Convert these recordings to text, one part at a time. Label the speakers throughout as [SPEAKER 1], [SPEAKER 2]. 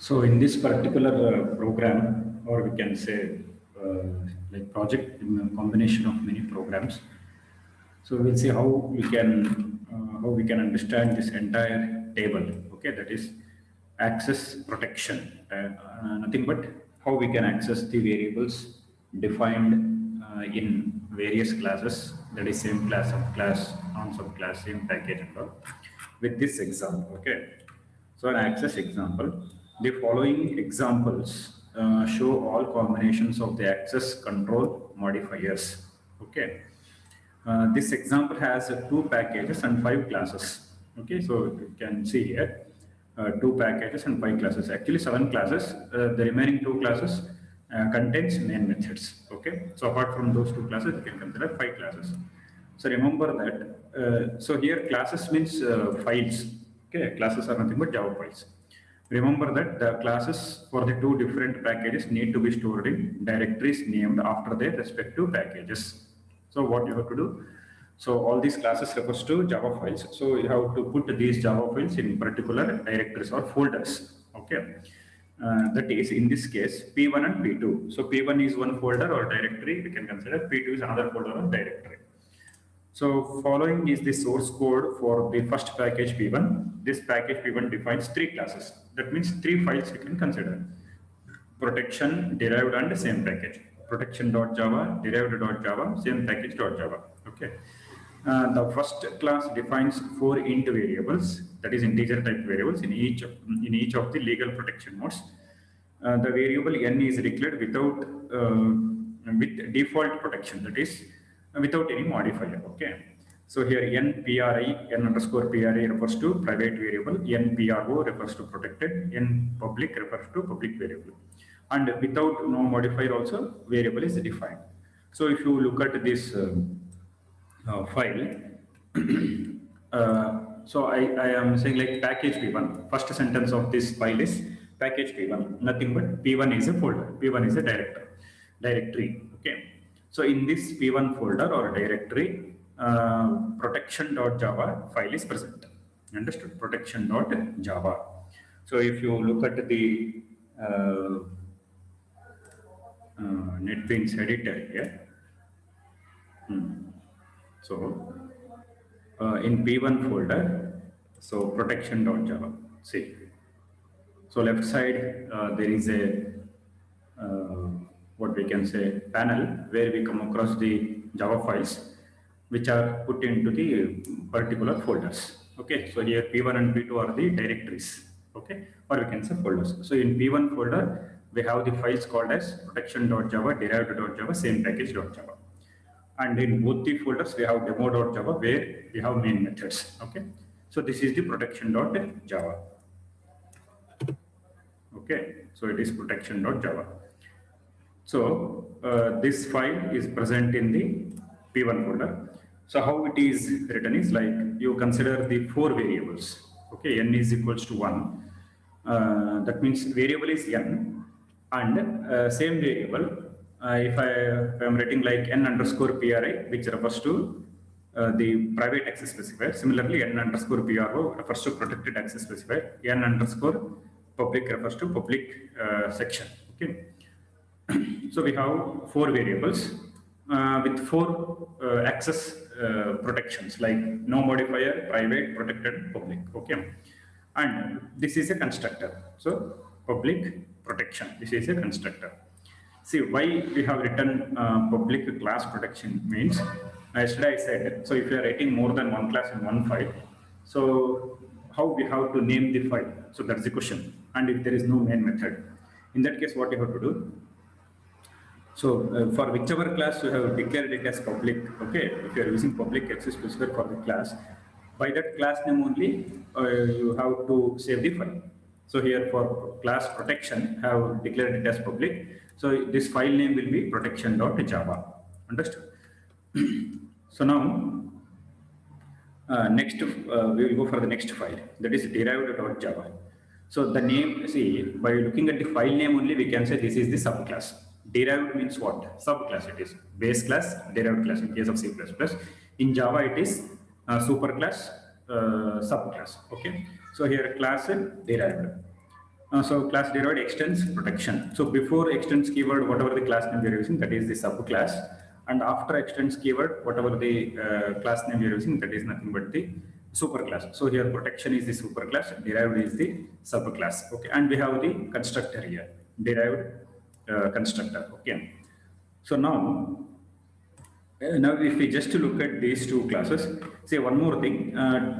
[SPEAKER 1] So in this particular program, or we can say like project in a combination of many programs. So we'll see how we can understand this entire table. Okay, that is access protection. Nothing but how we can access the variables defined in various classes. That is same class, subclass, non-subclass, same package and all. With this example, okay. So an access example. The following examples show all combinations of the access control modifiers. Okay. This example has two packages and five classes. Okay, so you can see here two packages and five classes. Actually, seven classes. The remaining two classes contains main methods. Okay, so apart from those two classes, you can consider five classes. So remember that. So here classes means files. Okay, classes are nothing but Java files. Remember that the classes for the two different packages need to be stored in directories named after their respective packages. So what you have to do? So all these classes refers to Java files. So you have to put these Java files in particular directories or folders. Okay. That is in this case P1 and P2. So P1 is one folder or directory we can consider. P2 is another folder or directory. So following is the source code for the first package P1. This package P1 defines three classes. That means three files we can consider. Protection, derived and same package. Protection.java, derived.java, same package.java. Okay. The first class defines four int variables, that is integer type variables in each of the legal protection modes. The variable n is declared with default protection, that is without any modifier. Okay. So here n underscore pri refers to private variable, n pro refers to protected, n public refers to public variable, and without no modifier also variable is defined. So if you look at this file, so I am saying like package P1. First sentence of this file is package P1. Nothing but P1 is a folder. P1 is a directory. Okay. So in this P1 folder or directory, protection.java file is present. Understood? Protection.java. So if you look at the NetBeans editor here. So in P1 folder, so protection.java. See. So left side there is a what we can say panel where we come across the Java files which are put into the particular folders. Okay, so here P1 and P2 are the directories. Okay, or we can say folders. So in P1 folder we have the files called as protection.java, derived.java, same package.java. And in both the folders we have demo.java where we have main methods. Okay, so this is the protection.java. Okay, so it is protection.java. So this file is present in the P1 folder. So how it is written is like you consider the four variables. Okay, n is equals to 1. That means variable is n, and same variable. If I am writing like n underscore pri, which refers to the private access specifier. Similarly, n underscore pro refers to protected access specifier. N underscore public refers to public section. Okay. So we have four variables with four access protections like no modifier, private, protected, public. Okay, and this is a constructor. So public protection. This is a constructor. See why we have written public class protection means yesterday I said, so if you are writing more than one class in one file, so how we have to name the file? So that's the question. And if there is no main method, in that case, what you have to do? So for whichever class you have declared it as public, okay, if you are using public access specifier for the class, by that class name only you have to save the file. So here for class protection, have declared it as public. So this file name will be protection.java. Understood? So now next we will go for the next file, that is derived.java. So the name, see, by looking at the file name only, we can say this is the subclass. Derived means what? Subclass it is. Base class, derived class in case of C++. In Java it is superclass, subclass. Okay. So here class derived. So class derived extends protection. So before extends keyword, whatever the class name we are using, that is the subclass. And after extends keyword, whatever the class name we are using, that is nothing but the superclass. So here protection is the superclass, derived is the subclass. Okay, and we have the constructor here, derived constructor. Okay. So now, if we just look at these two classes, say one more thing,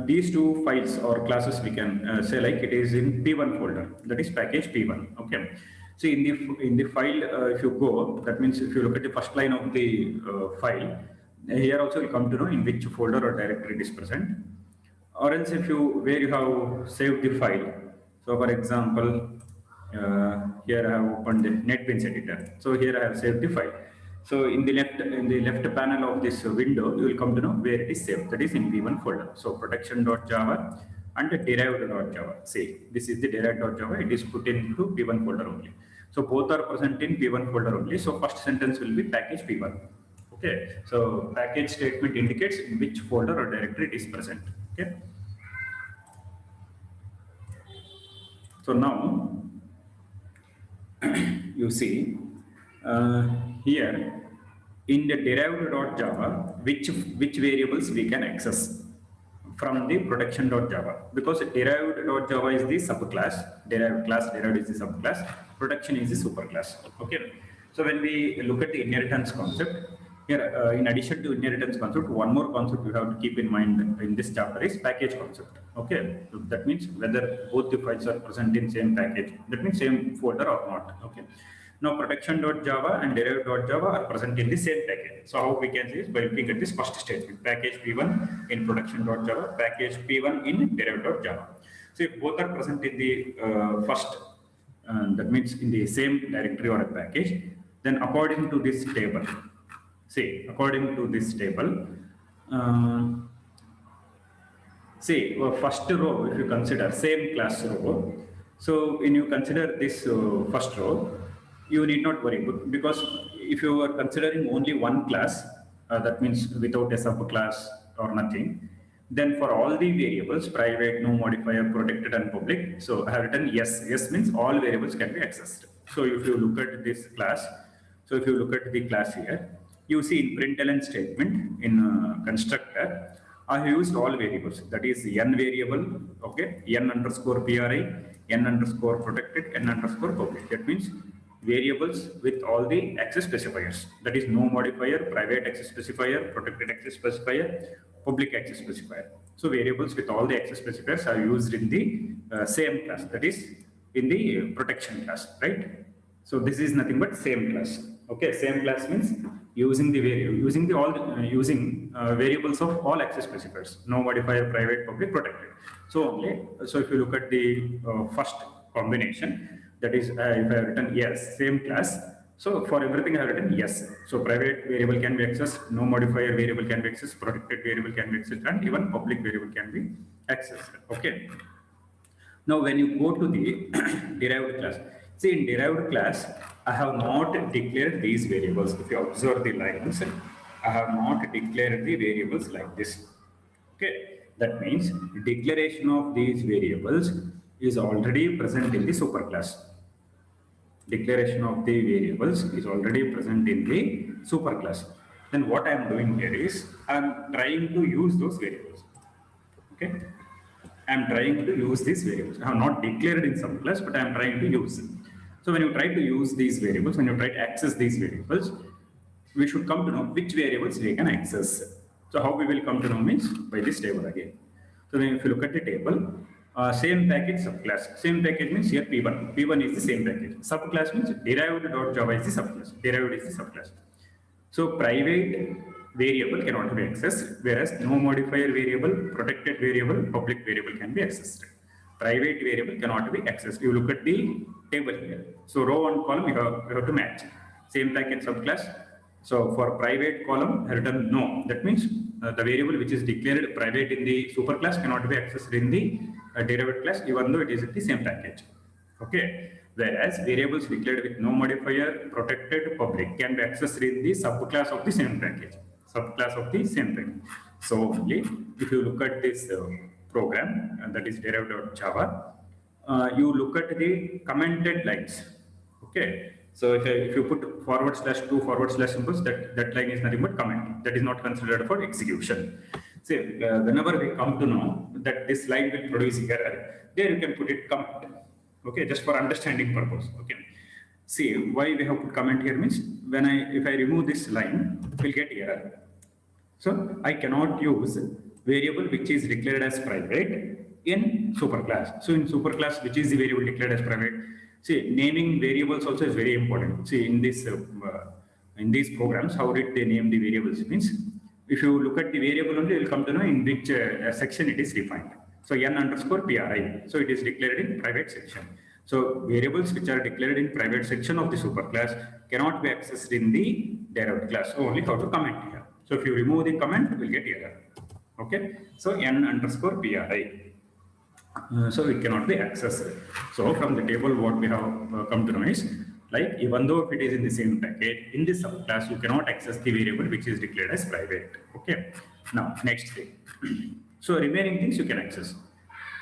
[SPEAKER 1] these two files or classes we can say like it is in P1 folder, that is package P1. Okay. So in the file, if you go, that means if you look at the first line of the file, here also you come to know in which folder or directory it is present. Or else if you where you have saved the file. So for example, here I have opened the NetBeans editor. So here I have saved the file. So in the left panel of this window, you will come to know where it is saved. That is in P1 folder. So protection.java and derived.java. See, this is the derived.java. It is put into P1 folder only. So both are present in P1 folder only. So first sentence will be package P1. Okay. So package statement indicates in which folder or directory it is present. Okay. So now you see here in the derived.java which variables we can access from the protection.java, because derived.java is the subclass, derived is the subclass, protection is the superclass. Okay. So when we look at the inheritance concept, here in addition to inheritance concept, one more concept you have to keep in mind in this chapter is package concept. Okay. So that means whether both the files are present in same package, that means same folder or not. Okay. Now protection.java and derived.java are present in the same package. So how we can see is by looking at this first statement, package P1 in protection.java, package P1 in derived.java. So if both are present in the first, that means in the same directory or a package, then according to this table, first row, if you consider same class row, so when you consider this first row, you need not worry, because if you are considering only one class, that means without a subclass or nothing, then for all the variables, private, no modifier, protected and public, so I have written yes. Yes means all variables can be accessed. So if you look at this class, so if you look at the class here, you see in println statement in constructor, I have used all variables, that is n variable, okay, n underscore pri, n underscore protected, n underscore public. That means variables with all the access specifiers, that is no modifier, private access specifier, protected access specifier, public access specifier. So variables with all the access specifiers are used in the same class, that is in the protection class, right? So this is nothing but same class. Okay, same class means using the variables of all access specifiers, no modifier, private, public, protected. So if you look at the first combination, that is if I have written yes, same class. So for everything I have written yes. So private variable can be accessed, no modifier variable can be accessed, protected variable can be accessed, and even public variable can be accessed. Okay. Now when you go to the derived class, see in derived class, I have not declared these variables. If you observe the lines, I have not declared the variables like this. Okay, that means declaration of these variables is already present in the superclass. Declaration of the variables is already present in the superclass. Then what I am doing here is I am trying to use those variables. Okay, I am trying to use these variables. I have not declared in subclass, but I am trying to use them. So when you try to use these variables, when you try to access these variables, we should come to know which variables we can access. So how we will come to know means by this table again. So then if you look at the table, same package subclass. Same package means here P1. P1 is the same package. Subclass means derived.java is the subclass. Derived is the subclass. So private variable cannot be accessed, whereas no modifier variable, protected variable, public variable can be accessed. Private variable cannot be accessed. You look at the table here. So row and column you have to match. Same package subclass. So for private column, I have written no. That means the variable which is declared private in the superclass cannot be accessed in the derived class, even though it is in the same package. Okay. Whereas variables declared with no modifier, protected, public can be accessed in the subclass of the same package. Subclass of the same package. So only if you look at this program, that is derived.java, you look at the commented lines. Okay. So if you put /2 / symbols, that line is nothing but comment. That is not considered for execution. See, whenever we come to know that this line will produce error, there you can put it comment. Okay, just for understanding purpose. Okay. See, why we have put comment here means if I remove this line, we'll get error. So I cannot use variable which is declared as private in superclass. So in superclass, which is the variable declared as private? See, naming variables also is very important. See, in these programs, how did they name the variables? Means if you look at the variable only, you will come to know in which section it is defined. So n_pri. So it is declared in private section. So variables which are declared in private section of the superclass cannot be accessed in the derived class. So only how to comment here. So if you remove the comment, we'll get error. Okay. So n_pri. So it cannot be accessed. So from the table, what we have come to know is, like, even though if it is in the same package, in this subclass, you cannot access the variable which is declared as private. Okay. Now, next thing. So remaining things you can access.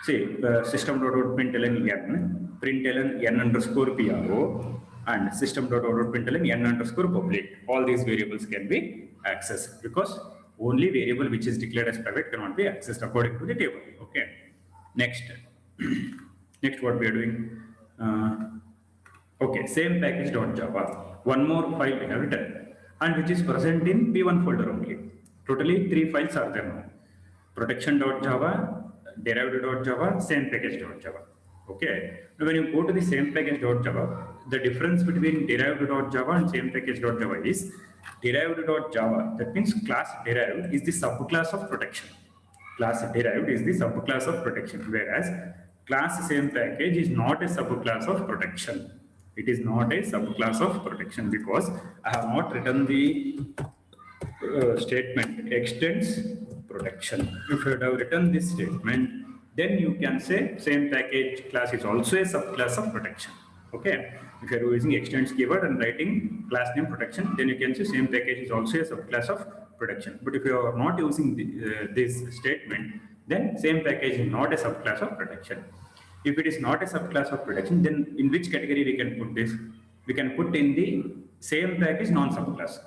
[SPEAKER 1] See, system.out.println n_pro and system.out.println n_public. All these variables can be accessed because only variable which is declared as private cannot be accessed according to the table. Okay. Next, next what we are doing. Okay, same package.java. One more file we have written and which is present in P1 folder only. Totally 3 files are there now. Protection.java, derived.java, same package.java. Okay. Now when you go to the same package.java, the difference between derived.java and same package.java is derived.java. That means class derived is the subclass of protection. Class derived is the subclass of protection, whereas class same package is not a subclass of protection. It is not a subclass of protection because I have not written the statement extends protection. If you have written this statement, then you can say same package class is also a subclass of protection. Okay. If you are using extends keyword and writing class name protection, then you can say same package is also a subclass of protection. But if you are not using this statement, then same package is not a subclass of protection. If it is not a subclass of protection, then in which category we can put this? We can put in the same package non-subclass.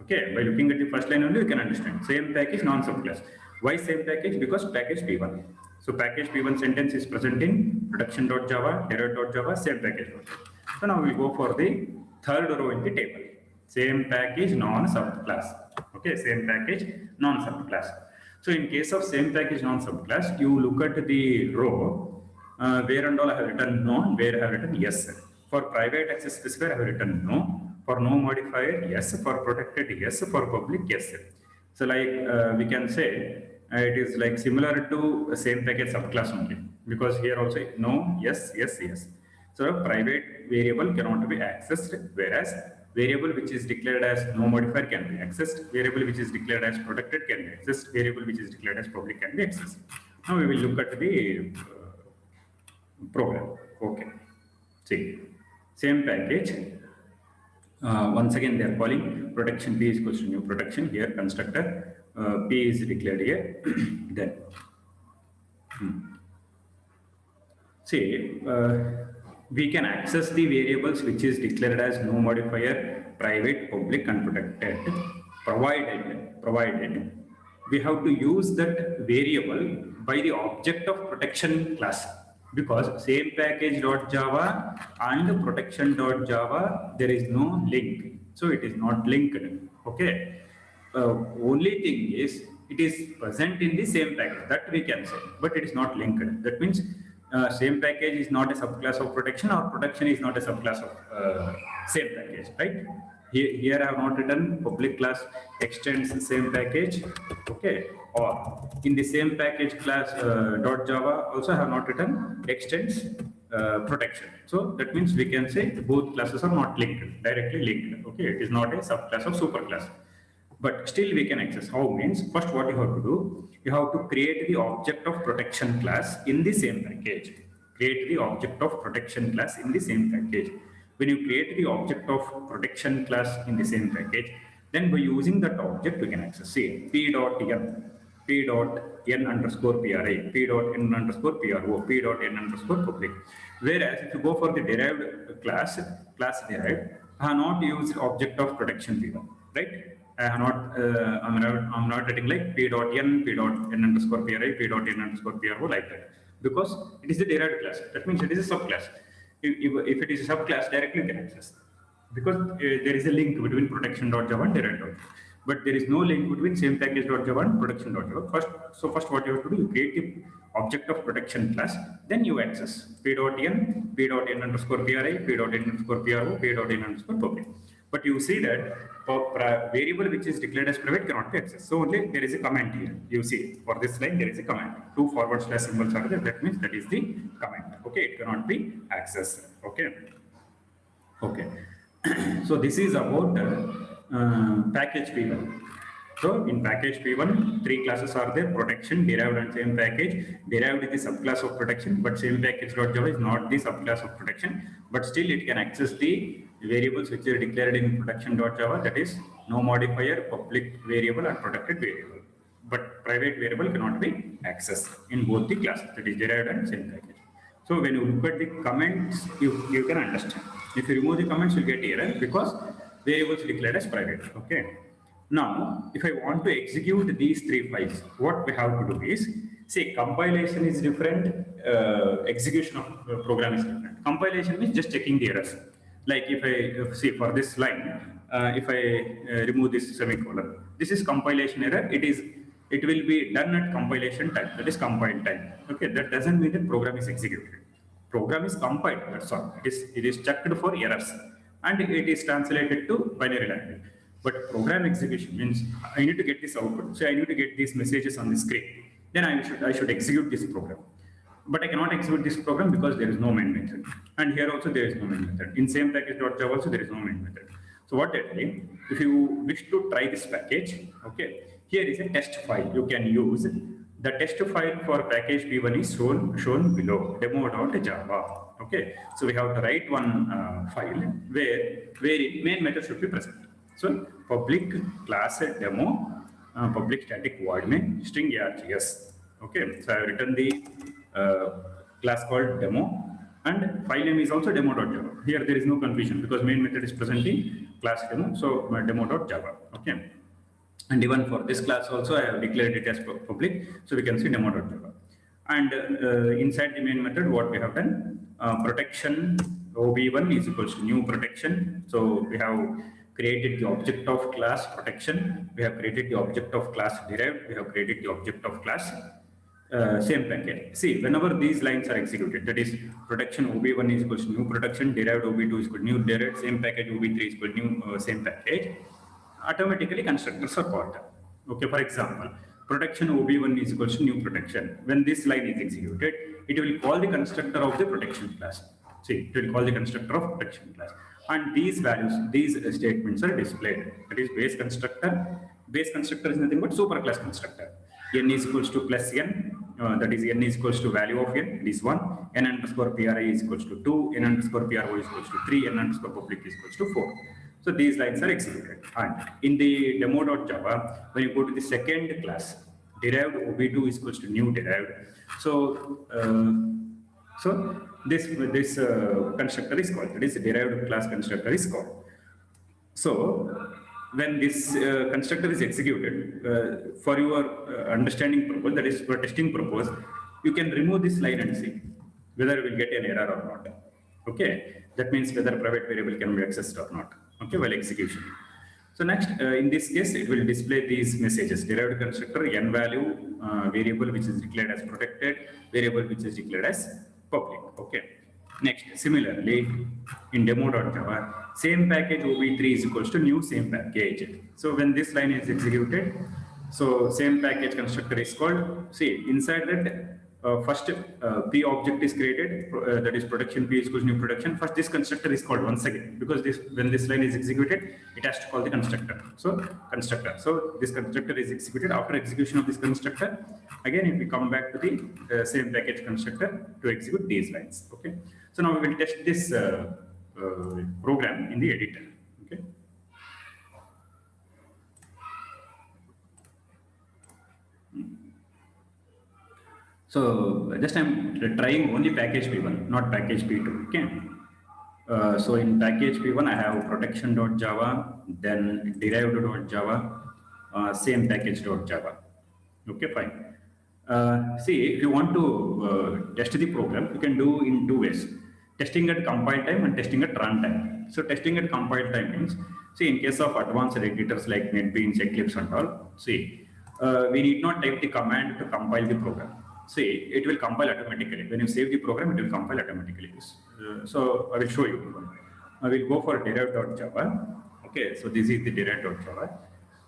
[SPEAKER 1] Okay, by looking at the first line only, you can understand. Same package non-subclass. Why same package? Because package P1. So package P1 sentence is present in production.java, derived.java, same package. So now we'll go for the third row in the table. Same package non-subclass. Okay, same package non-subclass. So in case of same package non-subclass, you look at the row where and all I have written no, and where I have written yes. For private access specifier, I have written no. For no modifier, yes. For protected, yes. For public, yes. So like we can say it is like similar to same package subclass only, because here also no, yes, yes, yes. So private variable cannot be accessed, whereas variable which is declared as no modifier can be accessed, variable which is declared as protected can be accessed, variable which is declared as public can be accessed. Now we will look at the program. Okay. See, same package. Once again, they are calling protection P is equals to new protection. Here, constructor P is declared here. Then, see, we can access the variables which is declared as no modifier, private, public, and protected, provided we have to use that variable by the object of protection class. Because same package.java and protection.java, there is no link. So it is not linked. Okay. Only thing is, it is present in the same package. That we can say, but it is not linked. That means same package is not a subclass of protection, or protection is not a subclass of same package, right? Here I have not written public class extends same package, okay, or in the same package class .java also I have not written extends protection. So that means we can say both classes are not linked, directly linked, okay, it is not a subclass of superclass. But still we can access. How means, first what you have to do, you have to create the object of protection class in the same package. Create the object of protection class in the same package. When you create the object of protection class in the same package, then by using that object we can access. Say p.m. p dot n underscore pri, p dot n underscore pro, p dot n underscore public. Whereas if you go for the derived class derived, I have not used object of protection p1, right? I have not, I'm not writing like p dot n underscore pri, p dot n underscore pro like that, because it is the derived class. That means it is a subclass. If it is a subclass, directly you can access, because there is a link between protection.java and derived.java. But there is no link between same package.java and protection.java. First what you have to do, you create the object of protection class, then you access p.n underscore pri, p.n underscore pro, p.n underscore public. But you see that variable which is declared as private cannot be accessed. So only there is a comment here. You see for this line there is a comment. 2 forward slash symbols are there. That means that is the comment. Okay, it cannot be accessed. Okay. So this is about package P1. So in package P1, 3 classes are there: protection, derived, and same package. Derived is the subclass of protection, but same package.java is not the subclass of protection. But still, it can access the variables which are declared in protection.java. That is, no modifier, public variable, and protected variable. But private variable cannot be accessed in both the classes. That is derived and same package. So when you look at the comments, you can understand. If you remove the comments, you'll get error because variables declared as private. Okay. Now, if I want to execute these 3 files, what we have to do is, say compilation is different, execution of program is different. Compilation means just checking the errors. Like if I see for this line, if I remove this semicolon, this is compilation error. It will be done at compilation time. That is compile time. Okay, that doesn't mean that program is executed. Program is compiled. That's all. It is checked for errors, and it is translated to binary language. But program execution means I need to get this output. So I need to get these messages on the screen. Then I should execute this program. But I cannot execute this program because there is no main method. And here also there is no main method. In same package.java also there is no main method. So what I tell you, if you wish to try this package, okay, here is a test file you can use. The test file for package P1 is shown below, demo.java. Okay, so we have to write one file where main method should be present. So public class demo, public static void main string args. Okay, so I have written the class called demo, and file name is also demo.java. Here there is no confusion because main method is present in class demo, so demo.java. Okay, and even for this class also I have declared it as public, so we can see demo.java. And inside the main method, what we have done, protection ob1 is equals to new protection. So we have created the object of class protection, we have created the object of class derived, we have created the object of class same package. See, whenever these lines are executed, that is protection ob1 is equals to new protection, derived ob2 is equal to new derived, same package ob3 is equal to new same package, automatically constructors are called. Okay, for example, protection ob1 is equals to new protection. When this line is executed, it will call the constructor of the protection class. See, it will call the constructor of protection class. And these values, these statements are displayed. That is base constructor. Base constructor is nothing but superclass constructor. N is equals to plus n, that is n is equals to value of n, it is 1, n underscore pri is equals to 2, n underscore pro is equals to 3, n underscore public is equals to 4. So these lines are executed. And in the demo.java, when you go to the second class, derived ob2 is equals to new derived. So this constructor is called, that is derived class constructor is called. So when this constructor is executed, for your understanding purpose, that is for testing purpose, you can remove this line and see whether we will get an error or not. Okay, that means whether private variable can be accessed or not. Okay, while execution. So next, in this case, it will display these messages: derived constructor, n value, variable which is declared as protected, variable which is declared as public. Okay. Next, similarly, in demo.java, same package ob3 is equals to new same package. So when this line is executed, so same package constructor is called. See, inside that, first p object is created, that is protection p is equals to new protection. First, this constructor is called once again because when this line is executed, it has to call the constructor. So constructor. So this constructor is executed. After execution of this constructor, again if we come back to the same package constructor to execute these lines. Okay. So now we will test this program in the editor. Okay. So just I'm trying only package P1, not package P2. Okay. So in package P1, I have protection.java, then derived.java, same package.java. Okay, fine. See, if you want to test the program, you can do in two ways: testing at compile time and testing at runtime. So testing at compile time means, see, in case of advanced editors like NetBeans, Eclipse, and all, see, we need not type the command to compile the program. See, it will compile automatically. When you save the program, it will compile automatically. So I will show you. I will go for derived.java. Okay, so this is the derived.java.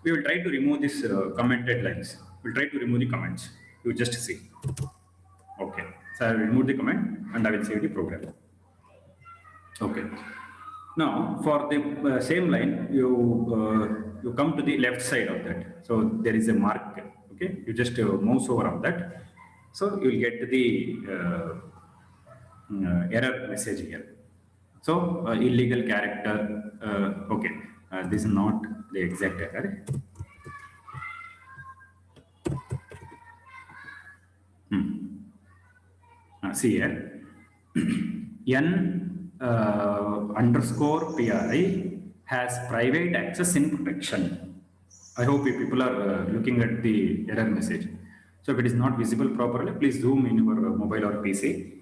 [SPEAKER 1] We will try to remove this commented lines. We'll try to remove the comments. You just see. Okay, so I will remove the comment and I will save the program. Okay. Now, for the same line, you come to the left side of that. So there is a mark. Okay, you just mouse over on that. So you will get the error message here. So illegal character. Okay, this is not the exact error. See here, n underscore PRI has private access in protection. I hope you people are looking at the error message. So if it is not visible properly, please zoom in your mobile or PC.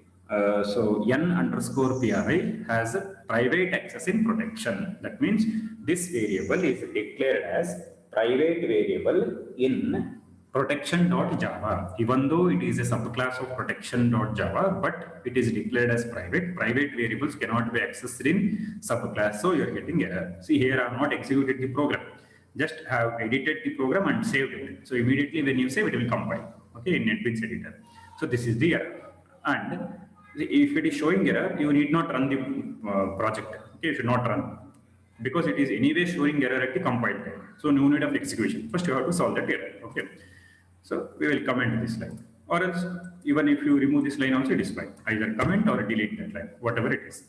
[SPEAKER 1] So n underscore PRI has private access in protection. That means this variable is declared as private variable in protection.java. Even though it is a subclass of protection.java, but it is declared as private. Private variables cannot be accessed in subclass, so you are getting error. See here, I have not executed the program, just have edited the program and saved it. So immediately when you save, it will compile. Okay, in NetBeans editor. So this is the error. And if it is showing error, you need not run the project. Okay, you should not run, because it is anyway showing error at the compile time. So no need of execution. First you have to solve that error. Okay. So we will comment this line, or else even if you remove this line also, it is fine. Either comment or delete that line, whatever it is.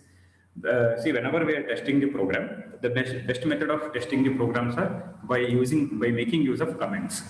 [SPEAKER 1] See, whenever we are testing the program, the best method of testing the programs are by making use of comments.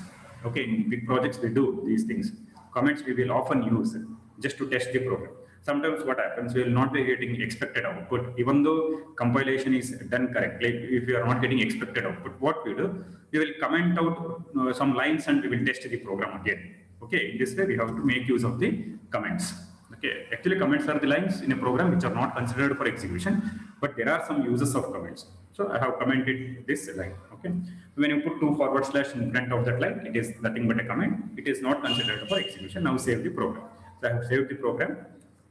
[SPEAKER 1] Okay, in big projects we do these things. Comments we will often use just to test the program. Sometimes what happens, we will not be getting expected output, even though compilation is done correctly. If you are not getting expected output, what we do, we will comment out some lines and we will test the program again. Okay, in this way we have to make use of the comments. Okay, actually comments are the lines in a program which are not considered for execution, but there are some uses of comments. So I have commented this line. Okay, when you put 2/ in front of that line, it is nothing but a comment. It is not considered for execution. Now save the program. So I have saved the program.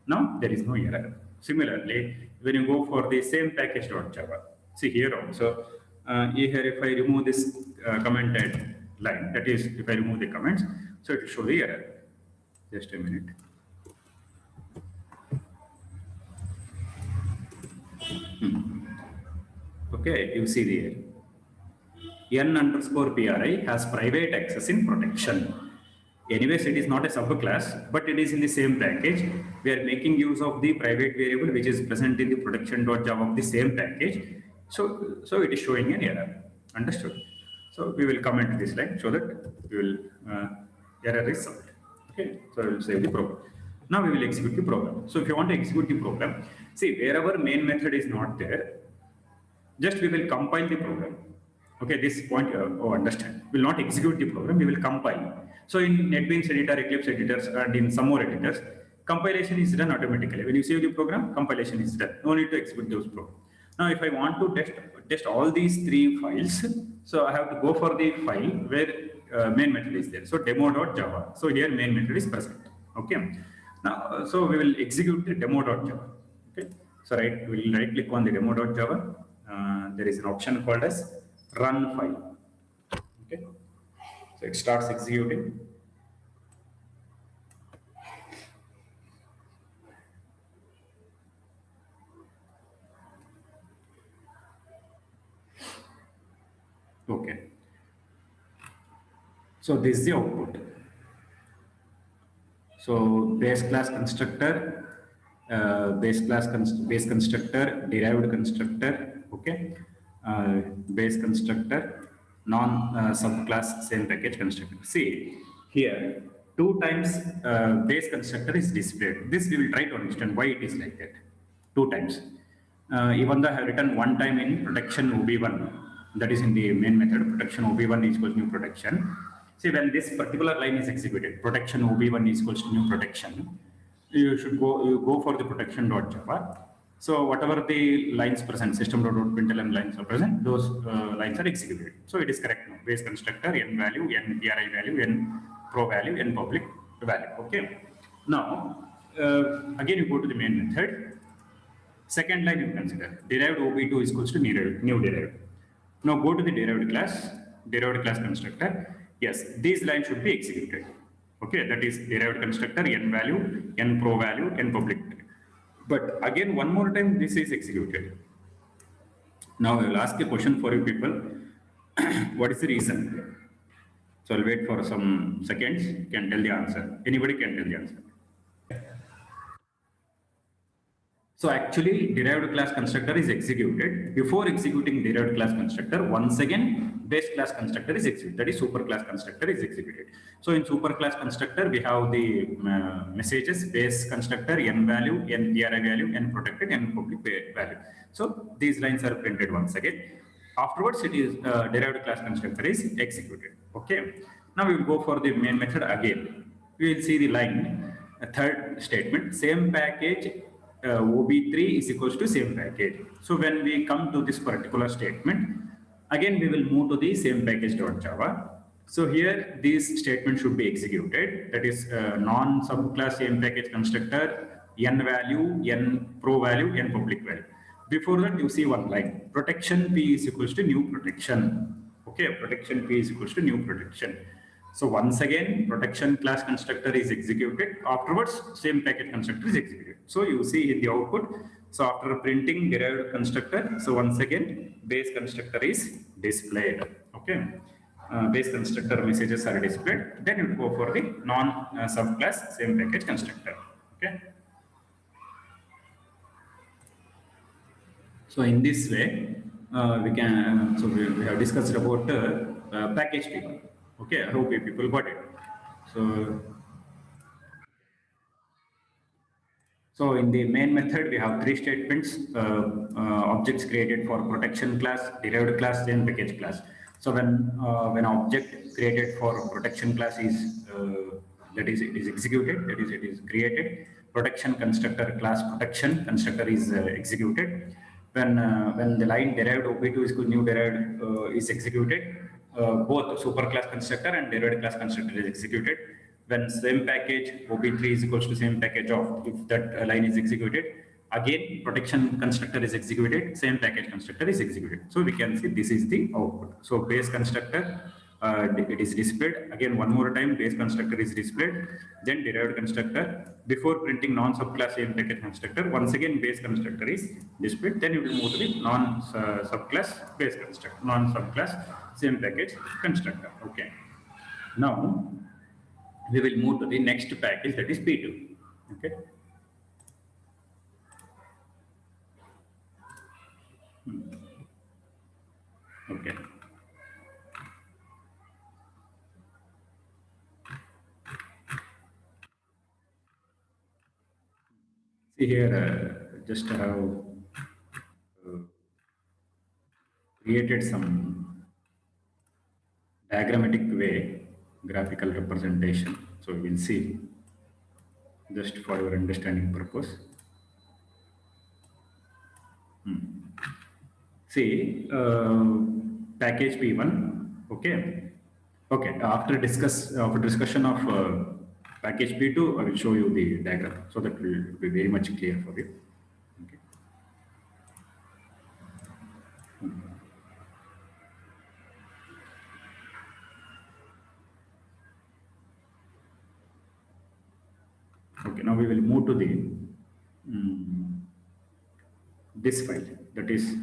[SPEAKER 1] Now there is no error. Similarly, when you go for the same package.java, see here also, here if I remove this commented line, that is if I remove the comments, so it will show the error. Just a minute. Okay, you see the error. N underscore PRI has private access in protection. Anyways, it is not a subclass, but it is in the same package. We are making use of the private variable which is present in the protection.java of the same package. So it is showing an error. Understood? So we will comment this line so that we will error is solved. Okay, so we will save the program. Now we will execute the program. So if you want to execute the program, see, wherever main method is not there, just we will compile the program. Okay, this point, understand. We will not execute the program, we will compile. So in NetBeans editor, Eclipse editors, and in some more editors, compilation is done automatically. When you save the program, compilation is done. No need to execute those programs. Now, if I want to test all these three files, so I have to go for the file where main method is there. So demo.java. So here main method is present. Okay. Now, so we will execute the demo.java. Okay. So we will right click on the demo.java. There is an option called as run file. Okay, so it starts executing. Okay, so this is the output. So base class constructor, base constructor, derived constructor. Okay, base constructor, non subclass same package constructor. See here, 2 times base constructor is displayed. This we will try to understand why it is like that. 2 times. Even though I have written 1 time in protection OB1, that is in the main method, protection OB1 is equals to new protection. See, when this particular line is executed, protection OB1 is equals to new protection, you go for the protection.java. So whatever the lines present, system.println lines are present, those lines are executed. So it is correct now. Base constructor, n value, n pri value, n pro value, n public value. Okay. Now, again you go to the main method. Second line you consider derived OB2 is equals to new derived. Now go to the derived class constructor. Yes, these lines should be executed. Okay, that is derived constructor, n value, n pro value, n public value. But again, one more time, this is executed. Now I will ask a question for you people. What is the reason? So I'll wait for some seconds. You can tell the answer. Anybody can tell the answer. So actually, derived class constructor is executed. Before executing derived class constructor, once again, base class constructor is executed. That is super class constructor is executed. So in super class constructor, we have the messages, base constructor, n value, n pri value, n protected, n public value. So these lines are printed once again. Afterwards, it is derived class constructor is executed. Okay. Now we will go for the main method again. We will see the line, third statement, same package. OB3 is equals to same package. So when we come to this particular statement, again we will move to the same package.java. So here this statement should be executed. That is non-subclass same package constructor, n value, n pro value, n public value. Before that you see one line, protection P is equals to new protection. Okay, protection P is equals to new protection. So once again, protection class constructor is executed. Afterwards, same package constructor is executed. So you see in the output. So after printing derived constructor, so once again, base constructor is displayed. Okay, base constructor messages are displayed. Then you go for the non-subclass same package constructor. Okay. So in this way, we can. So we have discussed about package people. Okay, I hope people got it. So in the main method, we have 3 statements, objects created for protection class, derived class, then package class. So when object created for protection class is, that is, it is executed, that is, it is created, protection constructor class protection constructor is executed. When the line derived OB2 is new derived is executed, both superclass constructor and derived class constructor is executed. When same package OB3 is equals to same package of, if that line is executed, again protection constructor is executed, same package constructor is executed. So we can see this is the output. So base constructor, it is displayed. Again, one more time, base constructor is displayed. Then derived constructor. Before printing non-subclass same package constructor, once again base constructor is displayed. Then you will move to the non-subclass base constructor, non-subclass same package constructor. Okay. Now we will move to the next package, that is P2. Okay. Okay. See here, just have created some diagrammatic way, graphical representation. So we will see, just for your understanding purpose. See, package P1. Okay. Okay. After discussion of package P2, I will show you the diagram, so that will be very much clear for you. Okay. Okay, now we will move to the this file, that is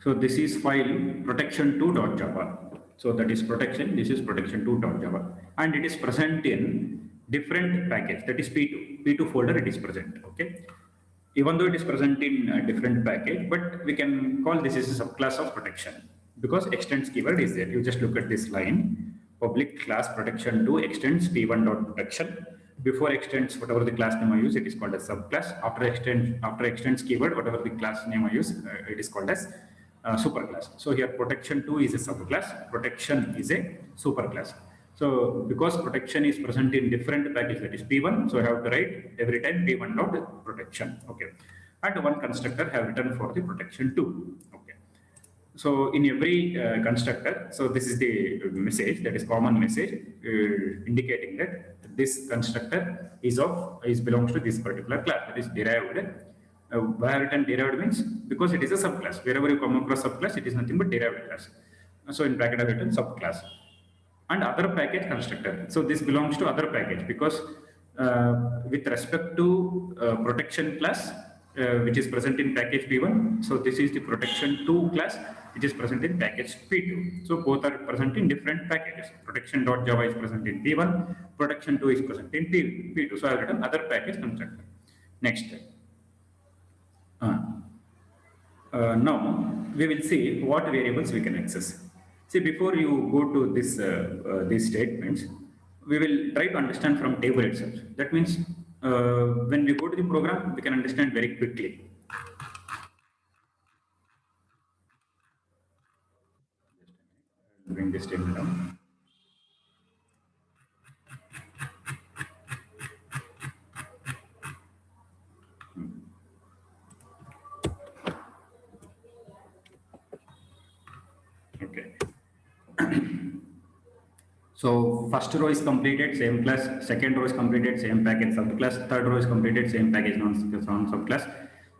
[SPEAKER 1] so this is file protection2.java. So that is protection, this is protection2.java, and it is present in different package, that is P2 folder it is present. Okay, even though it is present in a different package, but we can call this is a subclass of protection. because extends keyword is there. You just look at this line, public class protection 2 extends p1 dot protection. Before extends, whatever the class name I use, it is called as subclass. After extends keyword, whatever the class name I use, it is called as superclass. So here protection 2 is a subclass, protection is a superclass. So because protection is present in different package, that is p1, so I have to write every time p1 dot protection. Okay, and one constructor have written for the protection 2. Okay. So in every constructor, so this is the message, that is common message indicating that this constructor is belongs to this particular class, that is derived. Why written derived means because it is a subclass. Wherever you come across subclass, it is nothing but derived class. So in bracket I have written subclass and other package constructor. So this belongs to other package because with respect to protection class, which is present in package P1. So this is the protection 2 class, which is present in package P2. So both are present in different packages. Protection.java is present in P1, protection 2 is present in P2. So I have written other package constructor. Next. Now we will see what variables we can access. See, before you go to this these statements, we will try to understand from table itself. That means when we go to the program, we can understand very quickly. Bring this table down. Okay. So first row is completed, same class. Second row is completed, same package subclass. Third row is completed, same package non-subclass.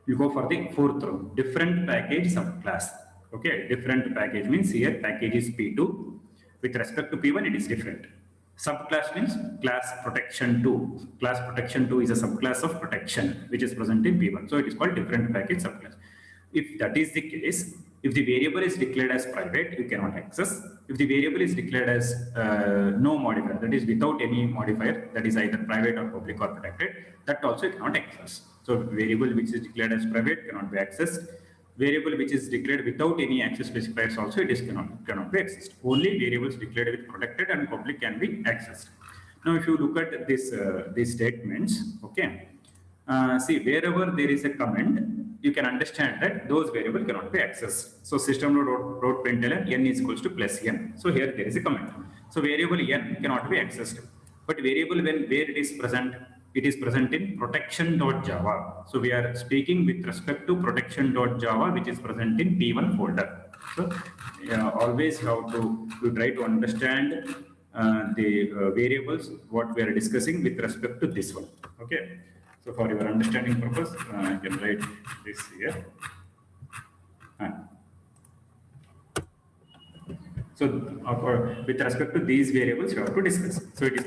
[SPEAKER 1] You go for the fourth row, different package subclass. Okay, different package means here package is P2. With respect to P1, it is different. Subclass means class protection 2. Class protection 2 is a subclass of protection which is present in P1. So it is called different package subclass. If that is the case, if the variable is declared as private, you cannot access. If the variable is declared as no modifier, that is without any modifier, that is either private or public or protected, that also you cannot access. So variable which is declared as private cannot be accessed. Variable which is declared without any access specifiers also it is cannot be accessed. Only variables declared with protected and public can be accessed. Now if you look at this these statements, okay, see wherever there is a comment, you can understand that those variable cannot be accessed. So system wrote println n is equals to plus n. So here there is a comment. So variable n cannot be accessed, but variable where it is present in protection.java. So we are speaking with respect to protection.java, which is present in P1 folder. So always you have to try to understand the variables what we are discussing with respect to this one. Okay. So for your understanding purpose, I can write this here. So with respect to these variables, you have to discuss. So it is